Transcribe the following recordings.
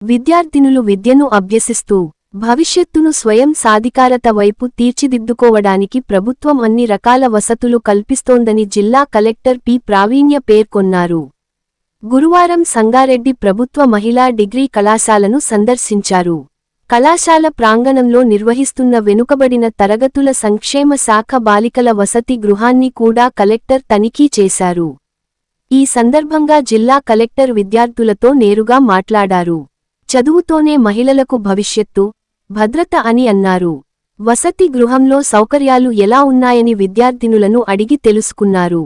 విద్యార్థినులు విద్యను అభ్యసిస్తూ భవిష్యత్తును స్వయం సాధికారత వైపు తీర్చిదిద్దుకోవడానికి ప్రభుత్వం అన్ని రకాల వసతులు కల్పిస్తోందని జిల్లా కలెక్టర్ పి ప్రావీణ్య పేర్కొన్నారు. గురువారం సంగారెడ్డి ప్రభుత్వ మహిళా డిగ్రీ కళాశాలను సందర్శించారు. కళాశాల ప్రాంగణంలో నిర్వహిస్తున్న వెనుకబడిన తరగతుల సంక్షేమ శాఖ బాలికల వసతి గృహాన్ని కూడా కలెక్టర్ తనిఖీ చేశారు. ఈ సందర్భంగా జిల్లా కలెక్టర్ విద్యార్థులతో నేరుగా మాట్లాడారు. చదువుతోనే మహిళలకు భవిష్యత్తు, భద్రత అని అన్నారు. వసతి గృహంలో సౌకర్యాలు ఎలా ఉన్నాయని విద్యార్థినులను అడిగి తెలుసుకున్నారు.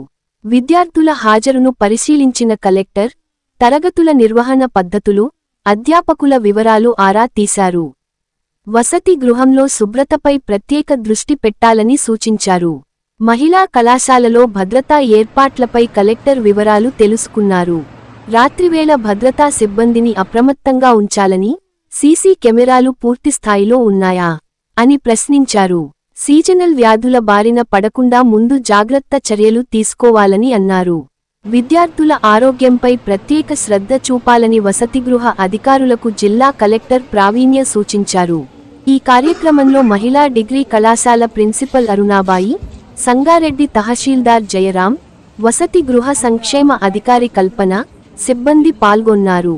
విద్యార్థుల హాజరును పరిశీలించిన కలెక్టర్, తరగతుల నిర్వహణ పద్ధతులు, అధ్యాపకుల వివరాలు ఆరా తీశారు. వసతి గృహంలో శుభ్రతపై ప్రత్యేక దృష్టి పెట్టాలని సూచించారు. మహిళా కళాశాలలో భద్రతా ఏర్పాట్లపై కలెక్టర్ వివరాలు తెలుసుకున్నారు. రాత్రివేళ భద్రతా సిబ్బందిని అప్రమత్తంగా ఉంచాలని, సీసీ కెమెరాలు పూర్తిస్థాయిలో ఉన్నాయా అని ప్రశ్నించారు. సీజనల్ వ్యాధుల బారిన పడకుండా ముందు జాగ్రత్త చర్యలు తీసుకోవాలని అన్నారు. విద్యార్థుల ఆరోగ్యంపై ప్రత్యేక శ్రద్ధ చూపాలని వసతిగృహ అధికారులకు జిల్లా కలెక్టర్ ప్రావీణ్య సూచించారు. ఈ కార్యక్రమంలో మహిళా డిగ్రీ కళాశాల ప్రిన్సిపల్ అరుణాబాయి, సంగారెడ్డి తహశీల్దార్ జయరాం, వసతి గృహ సంక్షేమ అధికారి కల్పన, సిబ్బంది పాల్గొన్నారు.